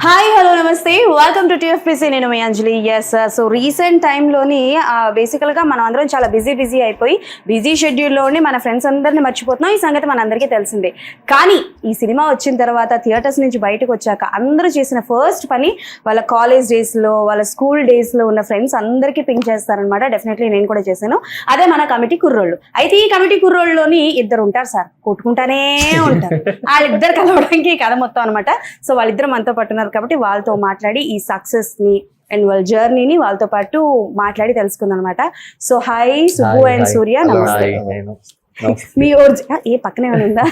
Hi hello నమస్తే welcome to TFPC. నేను మీ అంజలి. Yes, so recent టైంలోని బేసికల్గా మనం అందరం చాలా బిజీ అయిపోయి బిజీ షెడ్యూల్లో ఉండి మన ఫ్రెండ్స్ అందరినీ మర్చిపోతున్నాం. ఈ సంగతి మనందరికీ తెలిసిందే. కానీ ఈ సినిమా వచ్చిన తర్వాత థియేటర్స్ నుంచి బయటకు వచ్చాక అందరూ చేసిన ఫస్ట్ పని వాళ్ళ కాలేజ్ డేస్లో వాళ్ళ స్కూల్ డేస్లో ఉన్న ఫ్రెండ్స్ అందరికీ పింక్ చేస్తారనమాట. డెఫినెట్లీ నేను కూడా చేశాను. అదే మన కమిటీ కుర్రోళ్ళు. అయితే ఈ కమిటీ కుర్రోళ్ళలోని ఇద్దరు ఉంటారు సార్, కొట్టుకుంటానే ఉంటారు. వాళ్ళిద్దరు కలవడానికి కథ మొత్తం అనమాట. సో వాళ్ళిద్దరు మనతో పాటు ఉన్నారు కాబట్టి వాళ్ళతో మాట్లాడి ఈ సక్సెస్ ని అండ్ వాళ్ళ జర్నీని వాళ్ళతో పాటు మాట్లాడి తెలుసుకుందాం అనమాట. సో హాయ్ సుబ్బు అండ్ సూర్య, నమస్తే. మీ ఏ పక్కనే ఉందా?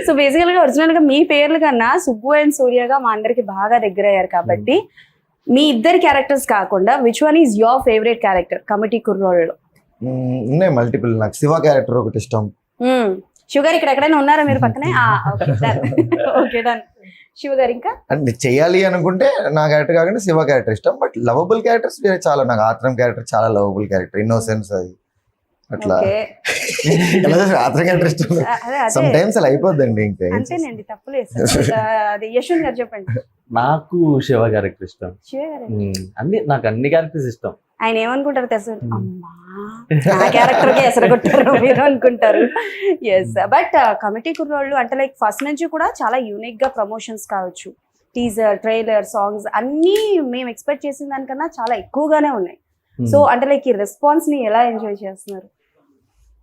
సో బేసికల్ గా ఒరిజినల్ గా మీ పేర్లు కన్నా సుబ్బు అండ్ సూర్యగా మా అందరికి బాగా దగ్గర అయ్యారు కాబట్టి మీ ఇద్దరు క్యారెక్టర్స్ కాకుండా which one is your favourite character Committee కుర్రోళ్ళలో? ఉన్నాయి మల్టిపుల్. నాకు శివ క్యారెక్టర్ ఒకటి ఇష్టం. షుగర్ ఇక్కడ ఎక్కడైనా ఉన్నారా మీరు పక్కనే? Okay done. శివ గారు ఇంకా అంటే చెయ్యాలి అనుకుంటే నా క్యారెక్టర్ కాకుండా శివ క్యారెక్టర్ ఇష్టం. బట్ లవబుల్ క్యారెక్టర్స్ చాలా. నాకు ఆత్రం క్యారెక్టర్ చాలా లవబుల్ క్యారెక్టర్, ఇన్నోసెన్స్ అది అట్లా. ఆత్రం క్యారెక్టర్ ఇష్టం. సమ్ టైమ్స్ అలా అయిపోద్దండి. ఇంకా అంతేనండి, తప్పులేదు. అది యశ్వంత్ గారు చెప్పండి. నాకు శివ క్యారెక్టర్ ఇష్టం. నాకు అన్ని క్యారెక్టర్స్ ఇష్టం. ఆయన ఏమనుకుంటారు తెలుసు, అమ్మా నా క్యారెక్టర్కే ఎసరు కొట్టారు మీరు అనుకుంటారు. ఎస్, బట్ కమిటీ కుర్రోళ్ళు అంటే లైక్ ఫస్ట్ నుంచి కూడా చాలా యూనిక్ గా ప్రమోషన్స్ కావచ్చు, టీజర్, ట్రైలర్, సాంగ్స్ అన్నీ మేము ఎక్స్పెక్ట్ చేసిన దానికన్నా చాలా ఎక్కువగానే ఉన్నాయి. సో అంటే లైక్ ఈ రెస్పాన్స్ ని ఎలా ఎంజాయ్ చేస్తున్నారు?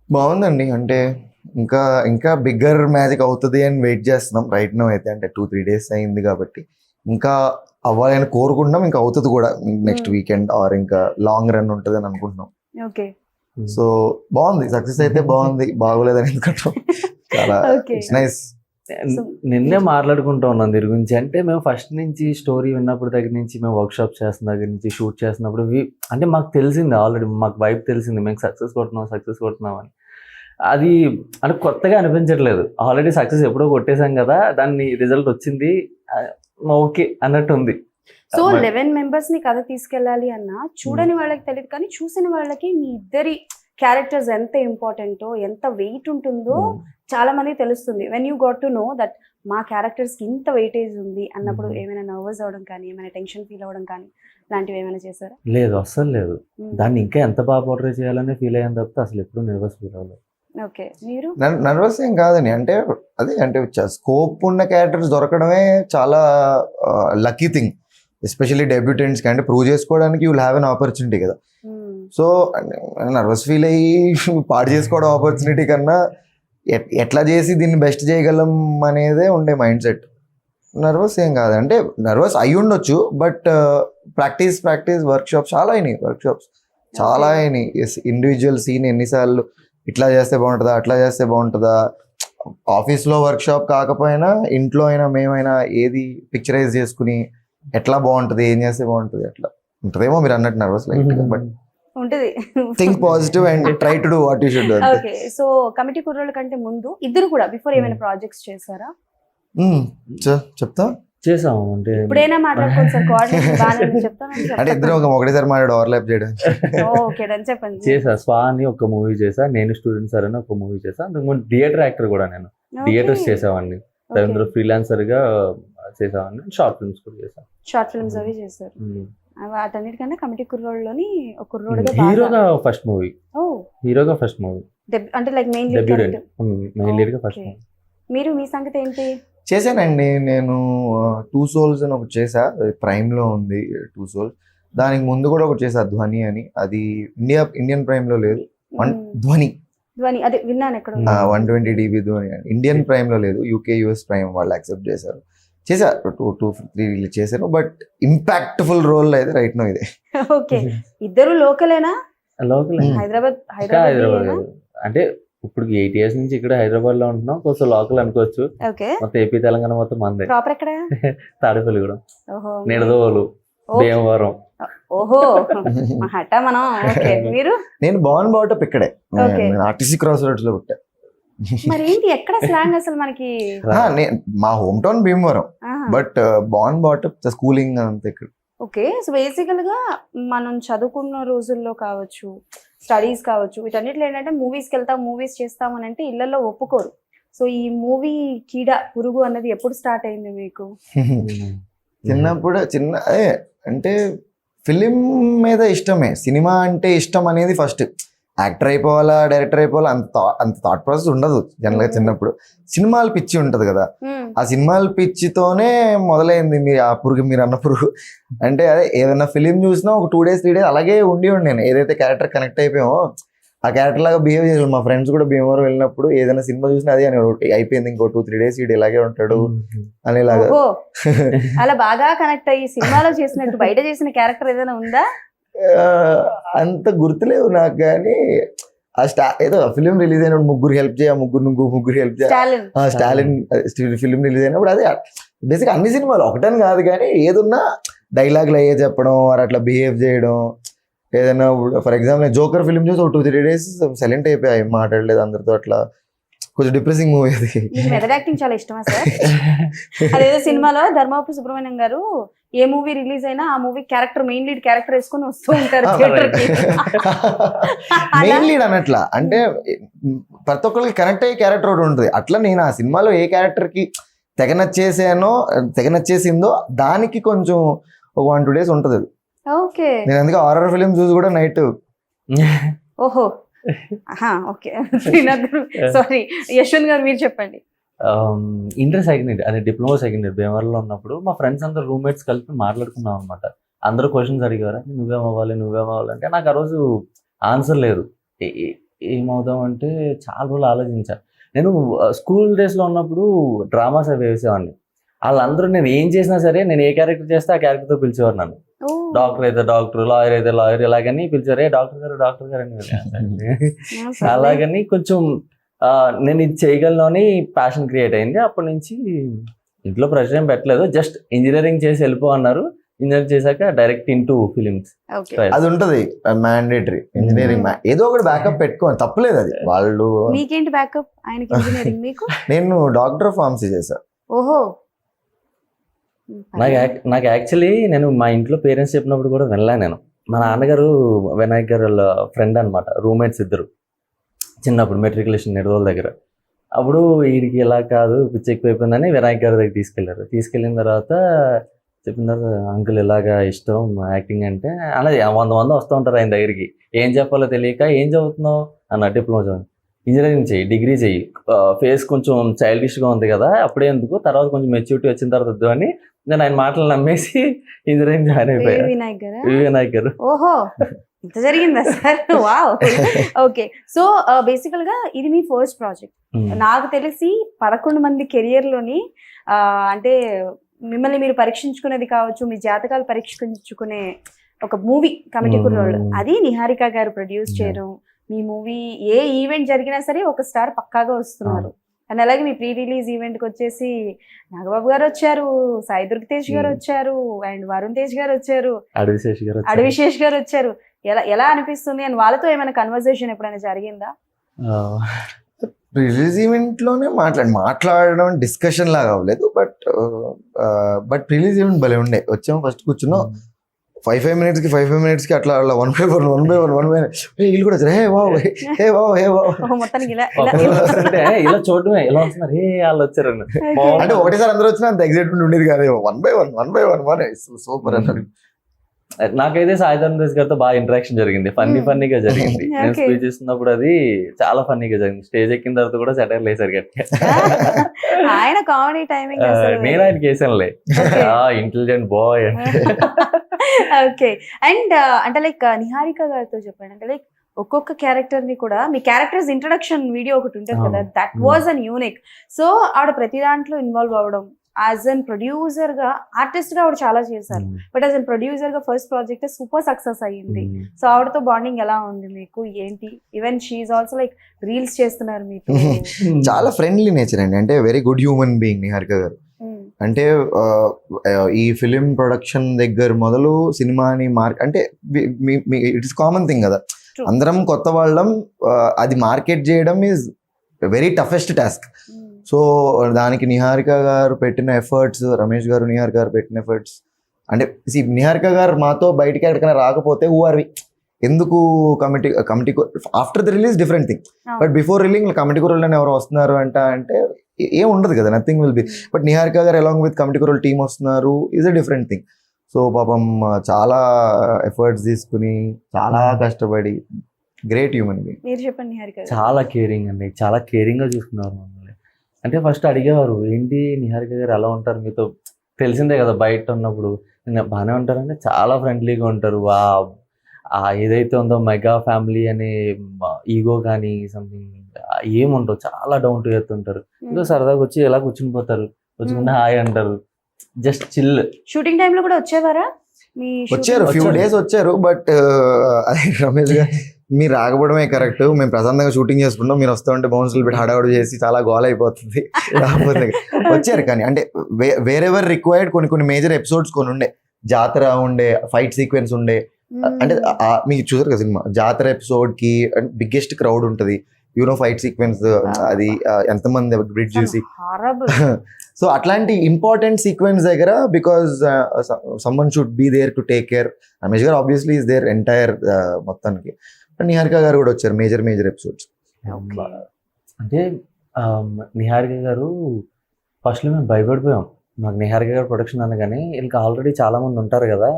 బాగుందండి. అంటే ఇంకా ఇంకా బిగ్గర్ మ్యాజిక్ అవుతుంది అని వెయిట్ చేస్తున్నాం రైట్ నో. అయితే అంటే 2-3 days అయింది కాబట్టి ఇంకా అవ్వాలని కోరుకుంటున్నాం. ఇంకా అవుతుంది కూడా నెక్స్ట్ వీకెండ్ ఆర్ ఇంకా లాంగ్ రన్ ఉంటుంది అని అనుకుంటున్నాం. ఓకే, సో బాగుంది. సక్సెస్ అయితే బాగుంది, బాగోలేదని ఎందుకంటాం. చాలా ఇట్స్ నైస్. నిన్నే మాట్లాడుకుంటూ ఉన్నాం దీని గురించి. అంటే మేము ఫస్ట్ నుంచి స్టోరీ విన్నప్పుడు దగ్గర నుంచి, మేము వర్క్ షాప్ చేస్తున్న దగ్గర నుంచి, షూట్ చేస్తున్నప్పుడు అంటే మాకు తెలిసింది ఆల్రెడీ, మాకు వైబ్ తెలిసింది మేము సక్సెస్ కొడుతున్నాం అని. అది అంటే కొత్తగా అనిపించట్లేదు. ఆల్రెడీ సక్సెస్ ఎప్పుడో కొట్టేశాం కదా, దాన్ని రిజల్ట్ వచ్చింది, ఓకే అన్నట్టు ఉంది. సో 11 members ని కథ తీసుకెళ్ళాలి అన్నా చూడని వాళ్ళకి తెలియదు, కానీ చూసిన వాళ్ళకి మీ ఇద్దరి క్యారెక్టర్స్ ఎంత ఇంపార్టెంటో, ఎంత వెయిట్ ఉంటుందో చాలా మంది తెలుస్తుంది. When you got to know that మా క్యారెక్టర్స్ కి ఇంత వెయిటేజ్ ఉంది అన్నప్పుడు ఏమైనా నర్వస్ అవడం కానీ, ఏమైనా టెన్షన్ ఫీల్ అవ్వడం కానీ లాంటివి ఏమైనా చేశారా? లేదు, అస్సలు లేదు. దాన్ని ఇంకా ఎంత బాగా పోర్ట్రే చేయాలని ఫీల్ అయ్యాను తప్పితే అసలు ఎప్పుడు నర్వస్ ఫీల్ అవ్వలేదు. ఓకే, మీరు? నర్వస్ ఏం కాదని. అంటే అదే అంటే స్కోప్ ఉన్న క్యారెక్టర్స్ దొరకడమే చాలా లక్కీ థింగ్, ఎస్పెషల్లీ డెబ్యూటెంట్స్కి. అంటే ప్రూవ్ చేసుకోవడానికి you will have an opportunity కదా. సో నర్వస్ ఫీల్ అయ్యి పాడు చేసుకోవడం ఆపర్చునిటీ కన్నా ఎట్లా చేసి దీన్ని బెస్ట్ చేయగలం అనేదే ఉండే మైండ్ సెట్. నర్వస్ ఏం కాదు. అంటే నర్వస్ అయి ఉండొచ్చు, బట్ ప్రాక్టీస్ వర్క్షాప్స్ చాలా అయినాయి. ఇండివిజువల్ సీన్ ఎన్నిసార్లు ఇట్లా చేస్తే బాగుంటుందా, అట్లా చేస్తే బాగుంటుందా, ఆఫీస్లో వర్క్షాప్ కాకపోయినా ఇంట్లో అయినా మేమైనా ఏది పిక్చరైజ్ చేసుకుని ఎట్లా బాగుంటుంది, ఏం చేస్తే బాగుంటుంది, అట్లా ఉంటుందేమో మీరు అన్నట్టు నర్వస్ లైట్. బట్ ఉంటుంది. Think positive and try to do what you should do. Okay, so committee కుర్రోళ్ళ కంటే ముందు ఇద్దరు కూడా బిఫోర్ ఏమైనా ప్రాజెక్ట్స్ చేశారా? చెప్తా. చేసాము. అంటే ఇప్పుడైనా మాట్లాడుకోండి సార్, కోఆర్డినేషన్ బాగానే చెప్తాను. అంటే ఇద్దరు ఒకటేసారి మాట్లాడు, ఓవర్లాప్ చేయడం. ఓకే డన్, చెప్పండి. చేసా. స్వా అని ఒక మూవీ చేసా, నేను స్టూడెంట్ సార్ అని ఒక మూవీ చేసా. అంతకుముందు థియేటర్ యాక్టర్ కూడా. నేను థియేటర్స్ చేసామండి, రవీంద్ర ఫ్రీలాన్సర్ గా చేసామండి. షార్ట్ ఫిల్మ్స్ కూడా చేసాం. షార్ట్ ఫిల్మ్స్ అవి చేశారు. వాటన్నిటికన్నా కమిటీ కుర్రోళ్ళలోని ఒక కుర్రోడుగా హీరోగా ఫస్ట్ మూవీ. అంటే లైక్ మెయిన్ లీడ్ గా ఫస్ట్ మూవీ. మీరు మీ సంగతి ఏంటి? చేశానండి నేను 2 Souls అని ఒకటి చేసా, ప్రైమ్లో ఉంది 2 Souls. దానికి ముందు కూడా ఒకటి చేసా, ధ్వని అని. అది ఇండియన్ ప్రైమ్ లో లేదు. ధ్వని అదే విన్నాను ఎక్కడ. 120 dB ధ్వని ఇండియన్ ప్రైమ్ లో లేదు, యూకే యుఎస్ ప్రైమ్ వాళ్ళు యాక్సెప్ట్ చేశారు. చేసా 2-3 చేశాను. బట్ ఇంపాక్ట్ఫుల్ రోల్ అయితే రైట్ నో ఇదే. ఓకే, ఇద్దరు లోకలేనా? లోకల్, హైదరాబాద్. అంటే ఇప్పుడు 8 years నుంచి ఇక్కడ హైదరాబాద్ లో ఉంటున్నాం. కొంచెం లోకల్ అనుకోవచ్చు. మొత్తం ఏపీ తెలంగాణ మొత్తం మందే. ప్రాపర్ ఎక్కడ? తాడేపల్లిగూడెం, నిడదవోలు, భీమవరం. ఓహో, హఠా మనం. ఓకే, మీరు? నేను బాన్ బాటప్ ఇక్కడే, ఆర్టీసీ క్రాస్ రోడ్స్ లో పుట్టా. మరి ఏంటి ఎక్కడ స్లాంగ్ అసలు మనకి? మా home town Bhimavaram, but born brought up schooling అంతా ఇక్కడ. ఓకే, సో బేసికల్ గా మనం చదువుకున్న రోజుల్లో కావచ్చు, స్టడీస్ కావచ్చు, వీటన్నిటిలో ఏంటంటే మూవీస్కి వెళ్తాం, మూవీస్ చేస్తాం అని అంటే ఇళ్లలో ఒప్పుకోరు. సో ఈ మూవీ కీడ పురుగు అన్నది ఎప్పుడు స్టార్ట్ అయింది మీకు? చిన్నప్పుడు అంటే ఫిలిం మీద ఇష్టమే, సినిమా అంటే ఇష్టం అనేది ఫస్ట్. యాక్టర్ అయిపోవాలా, డైరెక్టర్ అయిపోవాలా అంత థాట్ ప్రాసెస్ ఉండదు జనరల్గా. చిన్నప్పుడు సినిమాలు పిచ్చి ఉంటది కదా, ఆ సినిమాల పిచ్చితోనే మొదలైంది మీరు అన్న పురుగు. అంటే అదే ఏదైనా ఫిలిం చూసినా ఒక 2 days 3 days అలాగే ఉండి నేను ఏదైతే క్యారెక్టర్ కనెక్ట్ అయిపోయామో ఆ క్యారెక్టర్ లాగా బిహేవ్ చేసి. మా ఫ్రెండ్స్ కూడా భీమవరం వెళ్ళినప్పుడు ఏదైనా సినిమా చూసినా అదే అని, అయిపోయింది ఇంకో 2-3 days వీడు ఇలాగే ఉంటాడు అనేలాగా. అలా బాగా కనెక్ట్ అయ్యి సినిమాలో చేసినట్టు బయట చేసిన క్యారెక్టర్ ఏదైనా ఉందా? అంత గుర్తులేవు నాకు, కానీ ఏదో ఫిలిం రిలీజ్ అయినప్పుడు ముగ్గురు హెల్ప్ చేయ, ముగ్గురు హెల్ప్ చేయ, స్టాలిన్ ఫిలిం రిలీజ్ అయినప్పుడు అదే బేసిక్ అన్ని సినిమాలు ఒకటని కాదు, కానీ ఏదున్నా డైలాగులు అయ్యే చెప్పడం, వారు అట్లా బిహేవ్ చేయడం. ఏదైనా ఫర్ ఎగ్జాంపుల్ నేను జోకర్ ఫిలిం చూసి ఒక 2-3 days సైలెంట్ అయిపోయాయి, మాట్లాడలేదు అందరితో, అట్లా కొంచెం డిప్రెసింగ్ మూవీ అది. మెథడ్ యాక్టింగ్ చాలా ఇష్టమా సార్? అదేదో సినిమాలో ధర్మవరపు సుబ్రహ్మణ్యం గారు ఏ మూవీ రిలీజ్ అయినా ఆ movie character main lead character వేసుకొని వస్తూ ఉంటారు థియేటర్ కి. మెయిన్ లీడ్ అనట్లా, అంటే ప్రతి ఒక్కరికి కనెక్ట్ అయ్యే క్యారెక్టర్ ఒకటి ఉంటుంది. అట్లా నేను ఆ సినిమాలో ఏ క్యారెక్టర్ కి తెగ నచ్చేసిందో దానికి కొంచెం ఒక 1-2 days ఉంటుంది అది. ఓకే, నేను అందుకే హారర్ ఫిలిం చూసి కూడా నైట్. ఓహో, ఓకే. సారీ యశ్వంత్ గారు మీరు చెప్పండి. ఇంటర్ సెకండ్ ఇయర్, అదే డిప్లొమా సెకండ్ ఇయర్ భీమవరంలో ఉన్నప్పుడు మా ఫ్రెండ్స్ అందరూ రూమ్మేట్స్ కలిపి మాట్లాడుకున్నాం అనమాట. అందరూ క్వశ్చన్స్ అడిగారు, నువ్వేమవ్వాలి అంటే నాకు ఆ రోజు ఆన్సర్ లేదు. ఏమవుదాం అంటే చాలా రోజులు ఆలోచించాను. నేను స్కూల్ డేస్లో ఉన్నప్పుడు డ్రామాస్ అవి వేసేవాడిని. వాళ్ళందరూ నేను ఏం చేసినా సరే, నేను ఏ క్యారెక్టర్ చేస్తే ఆ క్యారెక్టర్తో పిలిచేవారు నన్ను. డాక్టర్ అయితే డాక్టర్, లాయర్ అయితే లాయర్, ఇలాగని పిలిచారు. డాక్టర్ గారు అని. అలాగని కొంచెం నేను ఇది చేయగలను అని ప్యాషన్ క్రియేట్ అయింది. అప్పటి నుంచి ఇంట్లో ప్రెషర్ ఏం పెట్టలేదు, జస్ట్ ఇంజనీరింగ్ చేసి వెళ్ళిపో అన్నారు. ఇంజనీరింగ్ చేశాక డైరెక్ట్ ఇంటూ ఫిలిమ్స్. అది ఉంటది మ్యాండేటరీ ఇంజనీరింగ్, ఏదో ఒకటి బ్యాకప్ పెట్టుకోవాలి, తప్పలేదు అది. వాళ్ళు మీకేంటి బ్యాకప్? ఆయనకి ఇంజనీరింగ్, మీకు? నేను డాక్టర్ ఆఫ్ ఫార్మసీ చేశా. ఓహో. నాకు యాక్చువల్లీ నేను మా ఇంట్లో పేరెంట్స్ చెప్పినప్పుడు కూడా వెళ్ళా. నేను మా నాన్నగారు వినాయక్ గారు వాళ్ళ ఫ్రెండ్ అనమాట, రూమ్మేట్స్ ఇద్దరు చిన్నప్పుడు మెట్రికులేషన్ నెడవల దగ్గర. అప్పుడు వీడికి ఇలా కాదు, పిచ్చి ఎక్కువైపోయిందని వినాయక్ గారి దగ్గర తీసుకెళ్లారు. తీసుకెళ్ళిన తర్వాత చెప్పిన తర్వాత అంకుల్ ఇలాగా ఇష్టం యాక్టింగ్ అంటే, అలా 100 వస్తూ ఉంటారు ఆయన దగ్గరికి. ఏం చెప్పాలో తెలియక ఏం చదువుతున్నావు అన్న, డిప్లొమా చదువు, ఇంజనీరింగ్ చెయ్యి, డిగ్రీ చెయ్యి, ఫేస్ కొంచెం చైల్డిష్గా ఉంది కదా అప్పుడే ఎందుకు, తర్వాత కొంచెం మెచ్యూరిటీ వచ్చిన తర్వాత వద్దు అని నేను ఆయన మాటలు నమ్మేసి ఇంజనీరింగ్ జాయిన్ అయిపోయా. వినాయక్ గారు. ఓహో, ఇంత జరిగిందా సార్? వావ్. ఓకే, సో బేసికల్ గా ఇది మీ ఫస్ట్ ప్రాజెక్ట్. నాకు తెలిసి 11 మంది కెరియర్ లోని అంటే మిమ్మల్ని మీరు పరీక్షించుకునేది కావచ్చు, మీ జాతకాలు పరీక్షించుకునే ఒక మూవీ కమిటీ కుర్రోళ్ళు, అది నిహారిక గారు ప్రొడ్యూస్ చేయడం. మీ మూవీ ఏ ఈవెంట్ జరిగినా సరే ఒక స్టార్ పక్కాగా వస్తున్నారు. అండ్ అలాగే మీ ప్రీ రిలీజ్ ఈవెంట్ కి వచ్చేసి నాగబాబు గారు వచ్చారు, సాయి దుర్గ తేజ్ గారు వచ్చారు, అండ్ వరుణ్ తేజ్ గారు వచ్చారు, అడవిశేష్ గారు వచ్చారు. ఎలా అనిపిస్తుంది? అండ్ వాళ్ళతో ఏమైనా కన్వర్సేషన్ ఎప్పుడైనా జరిగిందా? రిలీజ్ ఈవెంట్ లోనే మాట్లాడడం డిస్కషన్ లాగా అవ్వలేదు, బట్ రిలీజ్ ఈవెంట్ భలే ఉండే. వచ్చాము, ఫస్ట్ కూర్చున్నాం, 5 minutes కి అట్లా 1 by 1 వీళ్ళు కూడా వచ్చారు. ఇలా చూడటమే, ఇలా వస్తున్నారు, వాళ్ళు వచ్చారు అంటే ఒకటేసారి అందరూ వచ్చినా అంత ఎగ్జైట్మెంట్ ఉండేది కాదు. 1 by 1 సూపర్ అన్నారు. నాకైతే సాయి ధరమ్ తేజ్ గారితో బాగా ఇంటరాక్షన్ జరిగింది, ఫన్నీగా జరిగింది. నేను స్పీచ్ ఇస్తున్నప్పుడు అది చాలా ఫన్నీగా జరిగింది. స్టేజ్ ఎక్కిన తర్వాత కూడా సెటైర్ లేసారు గట్టిగా. ఆయన కామెడీ టైమింగ్, నేను ఆయనకి వేసానులే, ఇంటెలిజెంట్ బాయ్ అంటే. ఓకే, అండ్ అంటే లైక్ నిహారిక గారితో చెప్పండి, అంటే లైక్ ఒక్కొక్క క్యారెక్టర్ ని కూడా, మీ క్యారెక్టర్స్ ఇంట్రడక్షన్ వీడియో ఒకటి ఉంటుంది కదా, that was an unique. So ఆవిడ ప్రతి దాంట్లో ఇన్వాల్వ్ అవ్వడం, యాజ్ అన్ ప్రొడ్యూసర్ గా, ఆర్టిస్ట్ గా ఆవిడ చాలా చేశారు, బట్ యాజ్ అన్ ప్రొడ్యూసర్ గా ఫస్ట్ ప్రాజెక్ట్ సూపర్ సక్సెస్ అయ్యింది. సో ఆవిడతో బాండింగ్ ఎలా ఉంది మీకు, ఏంటి? Even she also like reels చేస్తున్నారు మీకు. చాలా ఫ్రెండ్లీ నేచర్ అండి, అంటే very good human being Niharika గారు. అంటే ఈ ఫిలిం ప్రొడక్షన్ దగ్గర మొదలు సినిమాని అంటే ఇట్స్ కామన్ థింగ్ కదా, అందరం కొత్త వాళ్ళం, అది మార్కెట్ చేయడం is very toughest task. So దానికి నిహారిక గారు పెట్టిన ఎఫర్ట్స్, రమేష్ గారు నిహారిక గారు పెట్టిన ఎఫర్ట్స్, అంటే నిహారిక గారు మాతో బయటికి ఎక్కడికైనా రాకపోతే హూ ఆర్ వి, ఎందుకు committee after the release different thing, but before release committee కుర్రోళ్ళని ఎవరు వస్తున్నారు అంటే ఏం ఉండదు కదా, nothing will be. But Niharika garu along with committee కుర్రోల్ టీమ్ వస్తున్నారు is a different thing. So పాపం చాలా ఎఫర్ట్స్ తీసుకుని చాలా కష్టపడి గ్రేట్ హ్యూమన్ బీయింగ్. మీరు చెప్పండి నిహారిక గారు. చాలా కేరింగ్ అండి, చాలా కేరింగ్గా చూసుకున్నారు మమ్మల్ని. అంటే ఫస్ట్ అడిగేవారు, ఏంటి నిహారిక గారు ఎలా ఉంటారు మీతో, తెలిసిందే కదా బయట ఉన్నప్పుడు బాగానే ఉంటారంటే చాలా ఫ్రెండ్లీగా ఉంటారు. ఏదైతే ఉందో మెగా ఫ్యామిలీ అనే ఈగో కానీ సంథింగ్ ఏముంటావు, చాలా డౌన్ టు ఎర్త్ ఉంటారు. ఇంకా సరదాగా వచ్చి ఎలా కూర్చుని పోతారు, వచ్చుకుంటే హాయ్ అంటారు, జస్ట్ చిల్. షూటింగ్ టైంలో కూడా వచ్చేవారా? వచ్చారు, ఫ్యూ డేస్ వచ్చారు. బట్ అదే రమేష్ గారు, మీరు రాకపోవడమే కరెక్ట్. మేము ప్రశాంతంగా షూటింగ్ చేసుకుంటాం, మీరు వస్తూ ఉంటే బౌన్సులు పెట్టి హడావుడు చేసి చాలా గోల్ అయిపోతుంది. రాకపోతే వచ్చారు, కానీ అంటే వేరెవర్ రిక్వైర్డ్ కొన్ని మేజర్ ఎపిసోడ్స్ కొన్ని ఉండే, జాతర ఉండే, ఫైట్ సీక్వెన్స్ ఉండే. అంటే మీకు చూసారు కదా సినిమా, జాతర ఎపిసోడ్ కి బిగ్గెస్ట్ క్రౌడ్ ఉంటుంది, ఫైట్ సీక్వెన్స్ అది ఎంతమంది బ్రిడ్జ్ చూసి. సో అట్లాంటి ఇంపార్టెంట్ సీక్వెన్స్ దగ్గర because someone should be there to take care. Ramesh గారు ఆబ్వియస్లీ ఈస్ దేర్ ఎంటైర్ మొత్తానికి. నిహారిక గారు కూడా వచ్చారు మేజర్ ఎపిసోడ్స్. అంటే నిహారిక గారు ఫస్ట్లో మేము భయపడిపోయాం, మాకు నిహారిక గారు ప్రొడక్షన్ అనగానే వీళ్ళకి ఆల్రెడీ చాలా మంది ఉంటారు కదా,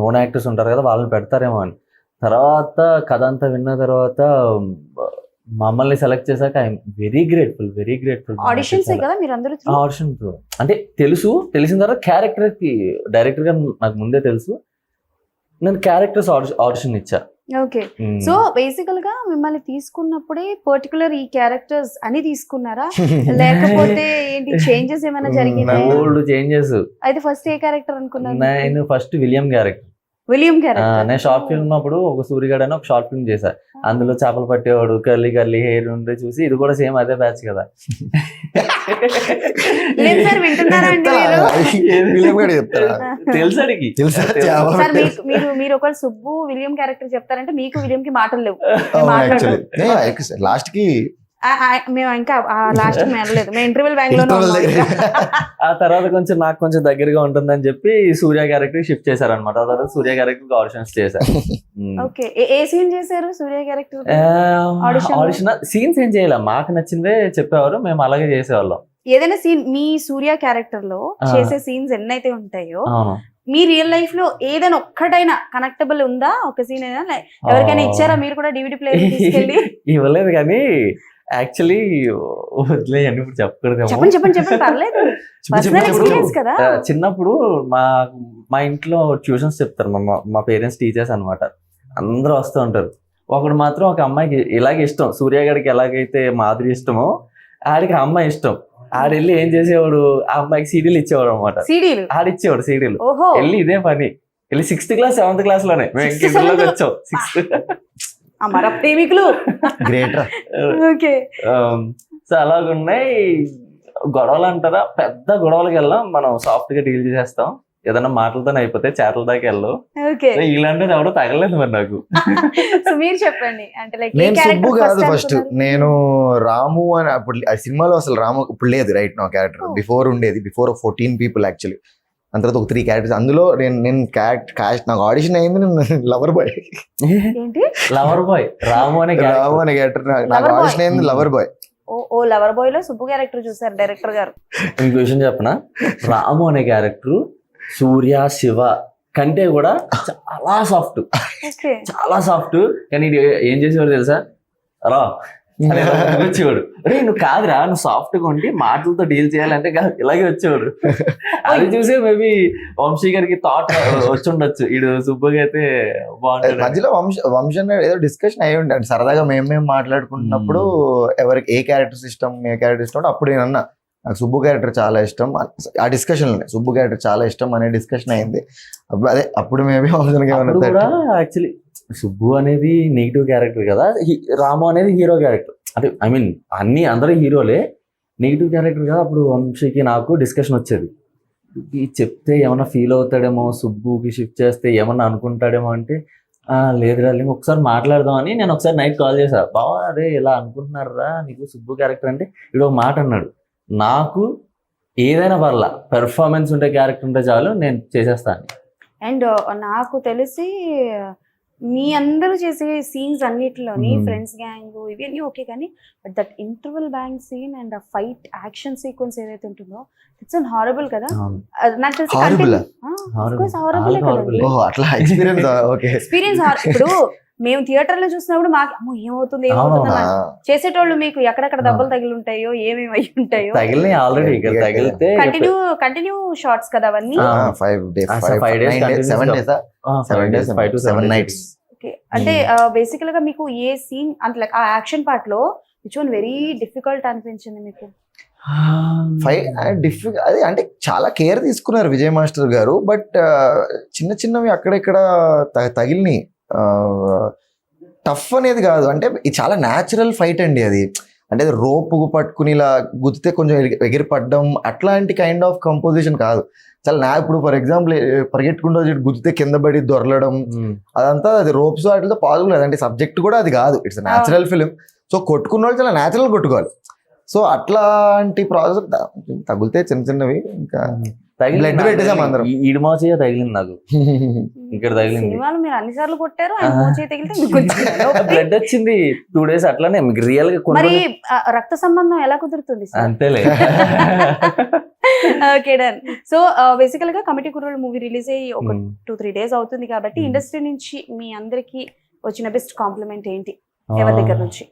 నోన్ యాక్టర్స్ ఉంటారు కదా, వాళ్ళని పెడతారేమో అని. తర్వాత కథ అంతా విన్న తర్వాత మమ్మల్ని సెలెక్ట్ చేశాక ఐఎమ్ వెరీ గ్రేట్ఫుల్. ఆడిషన్ అంటే తెలిసిన తర్వాత క్యారెక్టర్కి డైరెక్టర్ గా నాకు ముందే తెలుసు, నేను క్యారెక్టర్స్ ఆడిషన్ ఇచ్చా. ఓకే, సో బేసికల్ గా మిమ్మల్ని తీసుకున్నప్పుడే పర్టికులర్ ఈ క్యారెక్టర్స్ అని తీసుకున్నారా, లేకపోతే ఏంటి చేంజెస్ ఏమైనా జరిగినాయి? Old changes. అయితే ఫస్ట్ ఏ క్యారెక్టర్ అనుకున్నారు? నేను ఫస్ట్ విలియం క్యారెక్టర్. నేను షార్ట్ ఫిల్మ్ ఉన్నప్పుడు ఒక సూర్యగాడు అని ఒక షార్ట్ ఫిల్మ్ చేశా, అందులో చేపలు పట్టేవాడు, కర్లీ హెయిర్ ఉంటే చూసి ఇది కూడా సేమ్ అదే బ్యాచ్ కదా. తెలుసాడికి మీరు ఒక సుబ్బు విలియం క్యారెక్టర్ చెప్తారంటే మీకు విలియం కి మాటలు లేవు. లాస్ట్ కి మేము ఇంకా లాస్ట్ వెళ్ళలేదు, మేము ఇంటర్వెల్ బ్యాంక్ లో. ఆ తర్వాత నాకు కొంచెం దగ్గరగా ఉంటుందని చెప్పి సూర్య క్యారెక్టర్ షిఫ్ట్ చేశారనమాట. ఆ తర్వాత సూర్య క్యారెక్టర్ ఆడిషన్స్ చేశారు. ఓకే, ఏ సీన్ చేశారు సూర్య క్యారెక్టర్ ఆడిషన్? సీన్స్ ఏం చేయాలి, మాకు నచ్చినవే చెప్పేవారు, మేము అలాగే చేసేవాళ్ళం. ఏదైనా సీన్ మీ సూర్య క్యారెక్టర్ లో చేసే సీన్స్ ఎన్నైతే ఉంటాయో మీ రియల్ లైఫ్ లో ఏదైనా ఒక్కటైనా కనెక్టబుల్ ఉందా? ఒక సీన్ అయినా ఎవరికైనా ఇచ్చారా మీరు కూడా DVD ప్లేయర్ తీసుకెళ్ళి? ఇవ్వలేదు, కానీ యాక్చువల్లీ వదిలేయండి ఇప్పుడు చెప్పకూడదు. చెప్పండి పర్లేదు, పర్సనల్ ఎక్స్పీరియన్స్ కదా. చిన్నప్పుడు మా ఇంట్లో ట్యూషన్స్ చెప్తారు, మా పేరెంట్స్ టీచర్స్ అనమాట. అందరూ వస్తూ ఉంటారు. ఒకడు మాత్రం ఒక అమ్మాయికి ఇలాగే ఇష్టం, సూర్య గారికి ఎలాగైతే మాధురి ఇష్టమో ఆడికి ఆ అమ్మాయి ఇష్టం. ఆడెళ్ళి ఏం చేసేవాడు, ఆ అమ్మాయికి సీడీలు ఇచ్చేవాడు అనమాట. ఆడిచ్చేవాడు సీడీలు. వెళ్ళి ఇదే పని, వెళ్ళి 6th క్లాస్ 7th క్లాస్ లోనే మేము ఇంట్లోకి వచ్చాం. 6th సో అలాగున్నాయి గొడవలు అంటారా, పెద్ద గొడవలకి వెళ్ళాం మనం, సాఫ్ట్ గా డీల్ చేసేస్తాం. ఏదైనా మాటలతోనే అయిపోతే చేతల దాకా వెళ్ళవు. ఇలాంటిది ఎవడో తగలేదు మరి నాకు. మీరు చెప్పండి. నేను సుబ్బు కాదు ఫస్ట్, నేను రాము అని. అప్పుడు ఆ సినిమాలో అసలు రాము ఇప్పుడు లేదు, రైట్? నా క్యారెక్టర్ బిఫోర్ ఉండేది, బిఫోర్ 14 people యాక్చువల్లీ. అంత తర్వాత ఒక 3 క్యారెక్టర్స్. అందులో నేను నాకు ఆడిషన్ అయింది, నేను లవర్ బాయ్. రాము అనే క్యారెక్టర్ నాకు ఆడిషన్ అయింది, లవర్ బాయ్. ఓ లవర్ బాయ్ లో సుబ్బు క్యారెక్టర్ చూసారు డైరెక్టర్ గారు. ఇంకో విషయం చెప్పనా, రాము అనే క్యారెక్టర్ సూర్య శివ కంటే కూడా చాలా సాఫ్ట్, కానీ ఏం చేసేవాడు తెలుసా, రా వచ్చేవాడు. అరే నువ్వు కాదురా, నువ్వు సాఫ్ట్ గా ఉండి మాటలతో డీల్ చేయాలంటే ఇలాగే వచ్చేవాడు. అది చూసే మేబీ వంశీ గారికి థాట్ వచ్చి ఉండొచ్చు, ఇడు సుబ్బుగా అయితే బాగుంటుంది. మధ్యలో వంశీ ఏదో డిస్కషన్ అయ్యి ఉండే, సరదాగా మేము మాట్లాడుకుంటున్నప్పుడు ఎవరికి ఏ క్యారెక్టర్స్ ఇష్టం, ఏ క్యారెక్టర్ ఇష్టం, అప్పుడు నేనన్నా నాకు సుబ్బు క్యారెక్టర్ చాలా ఇష్టం. ఆ డిస్కషన్ సుబ్బు క్యారెక్టర్ చాలా ఇష్టం అనే డిస్కషన్ అయింది. అదే అప్పుడు మేబీ యాక్చువల్లీ సుబ్బు అనేది నెగిటివ్ క్యారెక్టర్ కదా, రాము అనేది హీరో క్యారెక్టర్. అంటే ఐ మీన్ అందరూ హీరోలే, నెగిటివ్ క్యారెక్టర్ కదా. అప్పుడు వంశీకి నాకు డిస్కషన్ వచ్చేది, చెప్తే ఏమన్నా ఫీల్ అవుతాడేమో, సుబ్బుకి షిఫ్ట్ చేస్తే ఏమన్నా అనుకుంటాడేమో అంటే, లేదురా ఒకసారి మాట్లాడదాం అని నేను ఒకసారి నైట్ కాల్ చేశా. బావా అరే ఇలా అనుకుంటున్నారా నీకు సుబ్బు క్యారెక్టర్ అంటే, ఇడు ఒక మాట అన్నాడు, నాకు ఏదైనా పర్లా పెర్ఫార్మెన్స్ ఉంటే క్యారెక్టర్ ఉంటే చాలు నేను చేసేస్తాను. అండ్ నాకు తెలిసి మీ అందరూ చేసే సీన్స్ అన్నిటిలోని Hmm. ఫ్రెండ్స్ గ్యాంగ్ ఇవన్నీ ఓకే కానీ but that interval bank scene and ఆ ఫైట్ యాక్షన్ సీక్వెన్స్ ఏదైతే ఉంటుందో ఇట్స్ అన్ హారబుల్ కదా. అవును. అది నాకు తెలిసి Horrible ఆ? Horrible. హారబుల్ చాలా horrible. కదండి ఓహో అట్లా ఎక్స్పీరియన్స్ ఓకే ఎక్స్పీరియన్స్. ఇప్పుడు మేము థియేటర్ లో చూసినప్పుడు మాకు అమ్మో ఏమవుతుంది ఏమవుతుంది అవును. అని చేసేటోళ్ళు మీకు ఎక్కడెక్కడ దెబ్బలు తగిలి ఉంటాయో ఏమేమి అయి ఉంటాయో తగిలినాయి ఆల్రెడీ, ఇక్కడ Yeah. తగిలితే కంటిన్యూ షార్ట్స్ కదా అవన్నీ. 5 days అసలు 5 days 7 continuous days 7 days 5 to 7 nights. Okay అంటే బేసికల్ గా మీకు ఏ సీన్ అంటే like ఆ యాక్షన్ పార్ట్ లో విచ్ వన్ వెరీ డిఫికల్ట్ అనిపించింది మీకు? డిఫికల్ట్ అది అంటే చాలా కేర్ తీసుకున్నారు విజయ్ మాస్టర్ గారు. బట్ చిన్న చిన్నవి అక్కడెక్కడ తగిలినాయి. టఫ్ అనేది కాదు, అంటే ఇది చాలా న్యాచురల్ ఫైట్ అండి అది. అంటే రోపు పట్టుకుని ఇలా గుద్దితే కొంచెం ఎగిరి పడ్డం అట్లాంటి కైండ్ ఆఫ్ కంపోజిషన్ కాదు. చాలా ఇప్పుడు ఫర్ ఎగ్జాంపుల్ పరిగెట్టుకుంటూ గుద్దితే కింద పడి దొరలడం అదంతా అది రోప్స్ వాటితో పాజిబుల్ అదంటే సబ్జెక్ట్ కూడా అది కాదు. It's natural film. సో కొట్టుకున్న వాళ్ళు చాలా న్యాచురల్ కొట్టుకోవాలి. సో అట్లాంటి ప్రాసెస్ తగిలితే చిన్న చిన్నవి ఇంకా blood పెట్టేసాం అందరం. ఈడు మోచేయ తగిలింది నాకు, ఇక్కడ తగిలింది. సినిమాలు మీరు అన్ని సార్లు కొట్టారు, ఆయన మోచేయి తగిలితే మీకు వచ్చిందా నొప్పి? బ్లడ్ వచ్చింది 2 days అట్లానే మీకు రియల్ గా మరి రక్త సంబంధం ఎలా కుదురుతుంది సార్? అంతేలే. Okay done. సో బేసికల్ గా కమిటీ కుర్రోళ్ళు మూవీ రిలీజ్ అయ్యి ఒక 2-3 days అవుతుంది కాబట్టి ఇండస్ట్రీ నుంచి మీ అందరికి వచ్చిన బెస్ట్ కాంప్లిమెంట్ ఏంటి, ఎవరి దగ్గర నుంచి?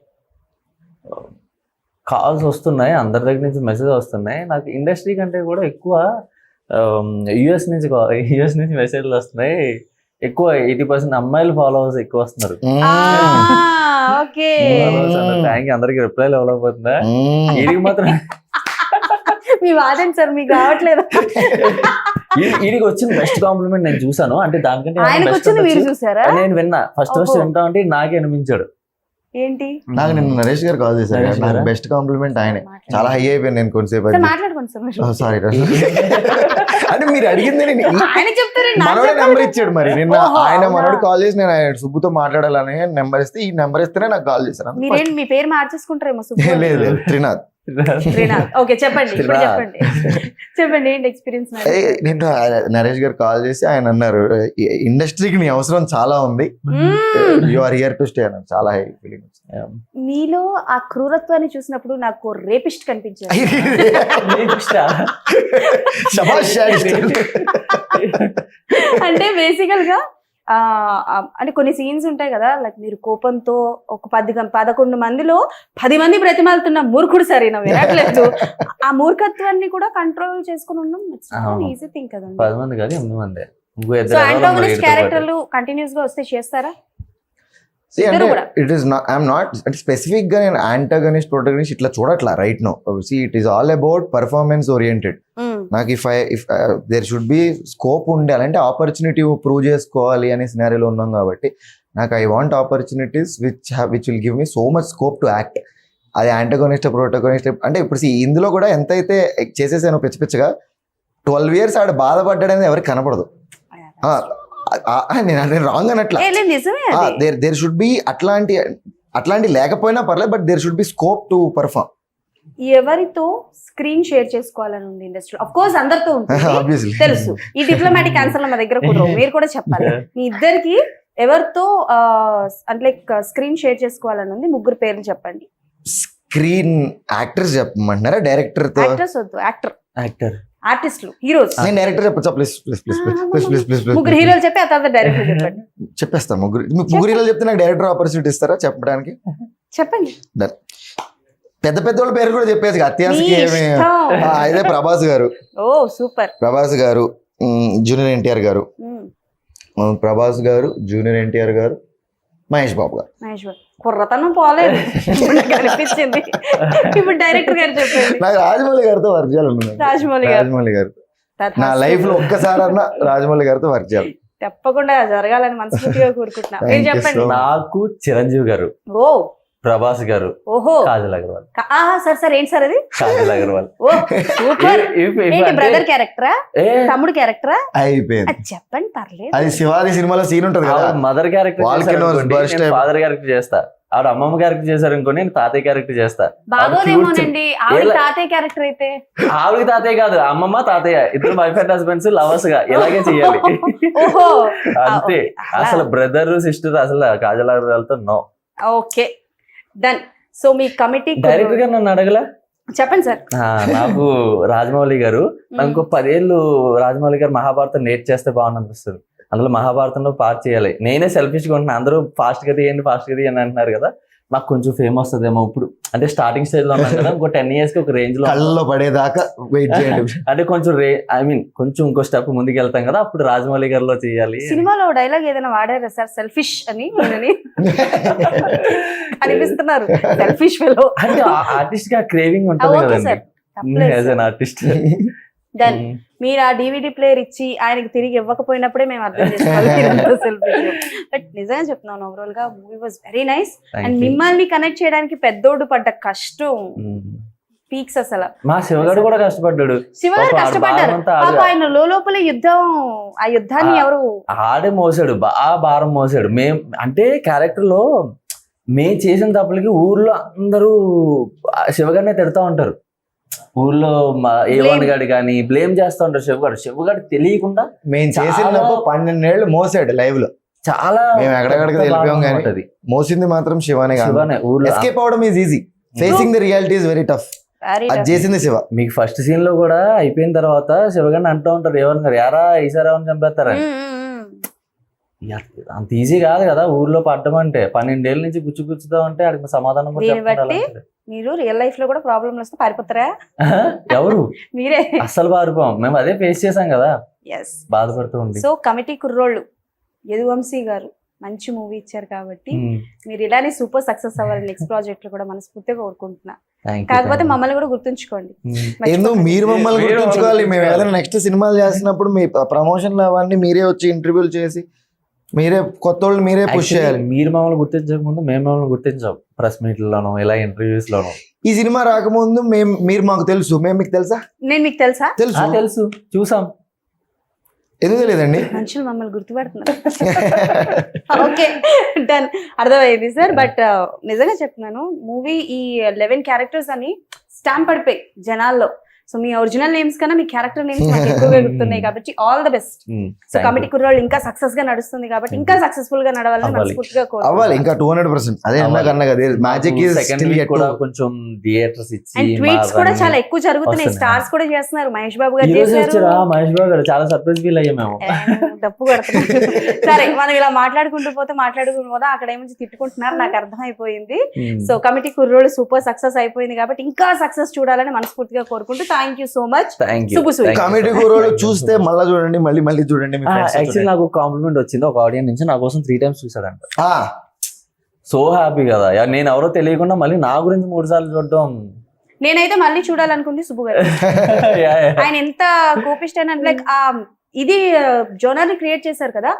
కాల్స్ వస్తున్నాయి, అందరి దగ్గర నుంచి మెసేజ్ వస్తున్నాయి. నాకు ఇండస్ట్రీ కంటే కూడా ఎక్కువ యుఎస్ నుంచి మెసేజ్లు వస్తున్నాయి. ఎక్కువ 80% అమ్మాయిలు ఫాలోవర్స్ ఎక్కువ వస్తున్నారు. Okay thank you. అందరికి రిప్లైలు ఇవ్వలేకపోతుందా? వీడికి మాత్రం మీ వాదండి సార్, మీకు రావట్లేదు. వీడికి వచ్చిన బెస్ట్ కాంప్లిమెంట్ నేను చూసాను. అంటే దానికంటే ఆయనకు వచ్చింది మీరు చూసారా? నేను విన్నా. ఫస్ట్ వింటా అంటే నాకే అనిపించాడు. ఏంటి? నాకు నిన్న నరేష్ గారు కాల్ చేశారు. నరేష్ నాకు గారా? బెస్ట్ కాంప్లిమెంట్ ఆయనే. చాలా హై అయిపోయింది నేను కొంతసేపు. సార్ మాట్లాడుకోండి సార్ మీరు. సారీ అంటే మీరు అడిగింది ఆయన చెప్తారండి, నాకు మనోడే చెప్పండి. నెంబర్ ఇచ్చాడు. మరి నిన్న ఓహో, ఆయన అవునా? మనోడు కాల్ చేసి నేను ఆయన సుబ్బుతో మాట్లాడాలని నెంబర్ ఇస్తే ఈ నెంబర్ ఇస్తేనే నాకు కాల్ చేశారు. మీరేంటి మీ పేరు మార్చేసుకుంటారేమో సుబ్బు? లేదు లేదు త్రినాథ్. శ్రీనాథ్. ఓకే చెప్పండి, ఇప్పుడు శ్రీనాథ్. చెప్పండి చెప్పండి ఏంటి ఎక్స్పీరియన్స్? నేను నరేష్ గారు కాల్ చేసి ఆయన అన్నారు ఇండస్ట్రీకి నీ అవసరం చాలా ఉంది, you are here to stay అన్నారు. చాలా హై ఫీలింగ్. మీలో ఆ క్రూరత్వాన్ని చూసినప్పుడు నాకు రేపిస్ట్ కనిపించారు. అంటే బేసికల్ గా అంటే కొన్ని సీన్స్ ఉంటాయి కదా, లైక్ మీరు కోపంతో ఒక 11 మందిలో 10 మంది బ్రతిమాలుతున్న మూర్ఖుడు సరైన వినట్లేదు. ఆ మూర్ఖత్వాన్ని కూడా కంట్రోల్ చేసుకుని ఉండడం ఈజీ థింగ్ కదండి. 10 మంది కాదు 8 మంది. సో యాంటాగనిస్ట్ క్యారెక్టర్లు కంటిన్యూస్ గా వస్తే చేస్తారా? It is I'm not specific గా నేను యాంటాగనిస్ట్ ప్రొటగనిస్ట్ ఇట్లా చూడట్లా right no. See it is all about performance oriented. నాకు if there should be scope ఉండాలి, అంటే ఆపర్చునిటీ ప్రూవ్ చేసుకోవాలి అనే సినారియోలో ఉన్నాం కాబట్టి నాకు I want opportunities which will give me so much scope to act. అది యాంటాగనిస్ట్ ప్రోటగనిస్ట్ అంటే ఇప్పుడు ఇందులో కూడా ఎంతైతే చేసేసానో పిచ్చగా 12 years ఆడ బాధపడ్డాడనేది ఎవరికి కనపడదు. నేను రాంగ్ అనట్లా. దేర్ షుడ్ బి అట్లాంటి లేకపోయినా పర్లేదు, but there should be scope to perform. ఎవరితో స్క్రీన్ షేర్ చేసుకోవాలని ఉంది ఇండస్ట్రీ? ఆఫ్ కోర్స్ అందరితో ఉంటుంది Obviously. తెలుసు. ఈ డిప్లొమాటిక్ ఆన్సర్ మా దగ్గర కూడా మీరు కూడా చెప్పాలి. మీ ఇద్దరికి ఎవరితో అంటే లైక్ స్క్రీన్ షేర్ చేసుకోవాలని ఉంది? ముగ్గురు పేర్లు చెప్పండి. స్క్రీన్ యాక్టర్స్ చెప్పమంటారా డైరెక్టర్ తో? యాక్టర్స్ వద్దు, యాక్టర్ ఆర్టిస్టులు, హీరోస్. నేను డైరెక్టర్ చెప్పచ్చా? Please please please please please please ముగ్గురు హీరోలు చెప్పి ఆ తర్వాత డైరెక్టర్ చెప్పండి. చెప్పేస్తా. ముగ్గురు హీరోలు చెప్తే నాకు డైరెక్టర్ ఆపర్చునిటీ ఇస్తారా చెప్పడానికి? చెప్పండి. పెద్ద పెద్ద వాళ్ళ పేరు కూడా చెప్పేసి అత్యాసకి ఏమి. అయితే ప్రభాస్ గారు. ఓ సూపర్. ప్రభాస్ గారు, జూనియర్ ఎన్టీఆర్ గారు, ప్రభాస్ గారు, జూనియర్ ఎన్టీఆర్ గారు, మహేష్ బాబు గారు. మహేష్ బాబు కుర్రతనం పోలేదు అనిపించింది. ఇప్పుడు డైరెక్టర్ గారు చెప్పండి. నాకు రాజమౌళి గారితో వర్క్ చేయాలి. రాజమౌళి గారు నా లైఫ్ లో ఒక్కసారన్నా రాజమౌళి గారితో వర్క్ చేయాలి. తప్పకుండా జరగాలని మనస్ఫూర్తిగా కోరుకుంటున్నా. మీరు చెప్పండి. నాకు చిరంజీవి గారు, ఓ ప్రభాస్ గారు, ఓహో కాజల్ అగర్వాల్. సార్ సార్ ఏంటి సార్ అది? కాజల్ అగర్వాల్. ఓ సూపర్. ఏంటి బ్రదర్ క్యారెక్టరా, తమ్ముడు క్యారెక్టరా? అయిపోయింది. చెప్పండి పర్లేదు. అది శివాజీ సినిమాలో సీన్ ఉంటది కదా, మదర్ క్యారెక్టర్, ఫాదర్ క్యారెక్టర్ చేస్తా. ఆవిడ అమ్మమ్మ క్యారెక్టర్ చేశారు అనుకో, నేను తాతయ్య క్యారెక్టర్ చేస్తా. బాగోదేమోనండి ఆవిడ తాతయ్య క్యారెక్టర్ అయితే. ఆవిడకి తాతయ్య కాదు, అమ్మమ్మ తాతయ్య ఇద్దరు వైఫ్ అండ్ హస్బెండ్స్ లవర్స్ గా ఇలాగే చెయ్యాలి. ఓహో అంతే, అసలు బ్రదర్ సిస్టర్ అసలు కాజల్ అగర్వాల్తో నో. Okay done. సో మీ కమిటీ డైరెక్టర్ గా నన్ను అడగలా? చెప్పండి సార్. నాకు రాజమౌళి గారు, ఇంకో 10 ఏళ్ళు రాజమౌళి గారు మహాభారతం నేట్ చేస్తే బాగుంది అనిపిస్తుంది. అందులో మహాభారతంలో పార్ట్ చేయాలి. నేనే సెల్ఫిష్ గా ఉంటున్నా, అందరూ ఫాస్ట్ గా తీయండి అంటున్నారు కదా, మాకు కొంచెం ఫేమ్ వస్తుందేమో ఇప్పుడు, అంటే స్టార్టింగ్ స్టేజ్ లో ఉన్నాం కదా, ఇంకో 10 years కి ఒక రేంజ్ లో కళ్ళలో పడేదాకా వెయిట్ చేయండి. అంటే కొంచెం కొంచెం ఇంకో స్టెప్ ముందుకు వెళ్తాం కదా, అప్పుడు రాజమౌళి గారిలో చేయాలి. సినిమాలో డైలాగ్ ఏదైనా వాడారా సార్, సెల్ఫిష్ అని అనిపిస్తున్నారు? సెల్ఫిష్ ఫెలో అంటే ఆర్టిస్ట్ గా క్రేవింగ్ ఉంటుంది కదండి, యాజ్ అన్ ఆర్టిస్ట్. డన్. మీరు ఆ DVD ప్లేయర్ ఇచ్చి ఆయనకి తిరిగి ఇవ్వకపోయినప్పుడే మేము అర్థం చేసుకోవాలి. బట్ నిజంగా చెప్తున్నాను, ఓవరాల్ గా movie was very nice. And మిమ్మల్ని కనెక్ట్ చేయడానికి పెద్దోడు పడ్డ కష్టం పీక్స్ అసలు. మా శివగాడు కూడా కష్టపడ్డాడు. శివగారు కష్టపడ్డారు, ఆయన లోపల ఆ యుద్ధాన్ని ఎవరు ఆడే మోసాడు, బాగా భారం మోసాడు. అంటే క్యారెక్టర్ లో మేము చేసిన తప్పులకి ఊర్లో అందరూ శివగారినే తిడతా ఉంటారు. ఊర్లో A1 గాడి కానీ బ్లేమ్ చేస్తా ఉంటారు శివగాడు తెలియకుండా. మేము చేసిన 12 ఏళ్ళు మోసాడు లైవ్ లో. చాలా మేము ఎక్కడెక్కడికి తెలిపాం కానీ మోసింది మాత్రం శివానే కాదు. ఎస్కేప్ అవడం is easy, facing the reality is very tough. అది చేసింది శివ. మీకు ఫస్ట్ సీన్ లో కూడా అయిపోయిన తర్వాత శివగారిని అంటూ ఉంటారు A1 గారు, యారా ఈసారి చంపేస్తారని. అంత ఈజీ కాదు కదా ఊర్లో పడ్డం అంటే. 12 ఏళ్ళ నుంచి గుచ్చుతా ఉంటే అడిగిన సమాధానం కూడా చెప్పాలి. మీరు రియల్ లైఫ్ లో కూడా ప్రాబ్లం వస్తే పారిపోతారా? ఎవరు? మీరే. అస్సలు పారిపోం, మేము అదే ఫేస్ చేసాం కదా, బాధపడుతూ ఉంది. సో కమిటీ కుర్రోళ్ళు యదువంశీ గారు మంచి మూవీ ఇచ్చారు కాబట్టి మీరు ఇలానే సూపర్ సక్సెస్ అవ్వాలి నెక్స్ట్ ప్రాజెక్ట్ లో కూడా మనస్ఫూర్తిగా కోరుకుంటున్నా. కాకపోతే మమ్మల్ని కూడా గుర్తుంచుకోండి. ఎందుకు మీరు మమ్మల్ని గుర్తుంచుకోవాలి? మేము ఏదైనా నెక్స్ట్ సినిమాలు చేస్తున్నప్పుడు మీ ప్రమోషన్లు అవన్నీ మీరే వచ్చి ఇంటర్వ్యూలు చేసి మీరే కొత్త వాళ్ళు మీరే పుష్ చేయాలి. మీరు మమ్మల్ని గుర్తించక ముందు మేము మమ్మల్ని గుర్తించాం, ప్రెస్ మీట్లలోనో ఇలా ఇంటర్వ్యూస్ లోనో. ఈ సినిమా రాకముందు మీరు మాకు తెలుసు, మేము మీకు తెలుసా? నేను మీకు తెలుసా? తెలుసు, చూసాం. ఎందుకు తెలియదండి? మనుషులు మమ్మల్ని గుర్తుపడుతున్నారు. ఓకే డన్, అర్థమైంది సార్. బట్ నిజంగా చెప్తున్నాను, మూవీ ఈ 11 క్యారెక్టర్స్ అని స్టాంప్ పడిపోయి జనాల్లో. సో మీ ఒరిజినల్ నేమ్స్ కన్నా మీ క్యారెక్టర్ నేమ్స్ నాకు ఎక్కువగా గుర్తున్నాయి కాబట్టి all the best. So committee కుర్రోళ్ళు ఇంకా సక్సెస్ గా నడుస్తుంది కాబట్టి ఇంకా సక్సెస్ఫుల్ గా నడవాలని మనస్ఫూర్తిగా అవ్వాలి. ఇంకా 200%. అదే అన్నా కదా, magic is still yet to. కొంచెం థియేటర్స్ ఇచ్చి అండ్ ట్వీట్స్ కూడా చాలా ఎక్కువ జరుగుతున్నాయి. స్టార్స్ కూడా చేస్తున్నారు. మహేష్ బాబు గారు చేశారు. మహేష్ బాబు గారు చాలా సర్ప్రైజ్ ఫీల్ అయ్యాం మేము. తప్పు కొడుతున్నారు. సరే, మనం ఇలా మాట్లాడుకుంటూ పోతే అక్కడ ఏమో తిట్టుకుంటున్నారు, నాకు అర్థమైపోయింది. సో కమిటీ కుర్రోళ్ళు సూపర్ సక్సెస్ అయిపోయింది కాబట్టి ఇంకా సక్సెస్ చూడాలని మనస్ఫూర్తిగా కోరుకుంటూ thank you so much. Committee కుర్రోళ్ళు చూస్తే మళ్ళీ చూడండి, మళ్ళీ చూడండి. యాక్చువల్లీ నాకు కాంప్లిమెంట్ వచ్చింది ఒక ఆడియన్స్ నుంచి, నా కోసం 3 times చూసాడంట. సో హ్యాపీ కదా, నేను ఎవరో తెలియకుండా మళ్ళీ నా గురించి 3 సార్లు చూడడం. నేనైతే మళ్ళీ చూడాలనుకుంది సుబ్బు గారు. ఆయన ఎంత కోపిష్టానంటే లైక్ ఇది జోనర్ ని క్రియేట్ చేశారు కదా,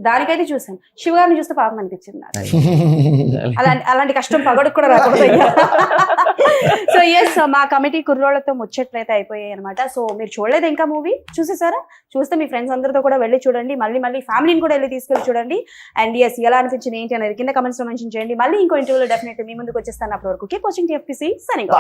దానికైతే చూసాను. శివ గారిని చూస్తే పాపం అనిపించింది. అలాంటి కష్టం పగడకు కూడా రాకూడదు. సో ఎస్, మా కమిటీ కుర్రోళ్లతో ముచ్చట్లయితే అయిపోయాయి అనమాట. సో మీరు చూడలేదు ఇంకా మూవీ? చూసేసారా? చూస్తే మీ ఫ్రెండ్స్ అందరితో కూడా వెళ్ళి చూడండి. మళ్ళీ ఫ్యామిలీని కూడా వెళ్ళి తీసుకెళ్ళి చూడండి. అండ్ ఎస్, ఎలా అనిపించింది ఏంటి అనేది కింద కమెంట్స్ లో మెన్షన్ చేయండి. మళ్ళీ ఇంకో ఇంటర్వ్యూలో డెఫినెట్లీ మీ ముందుకు వచ్చేస్తాను. అప్పటి వరకు keep watching TFPC. Signing off.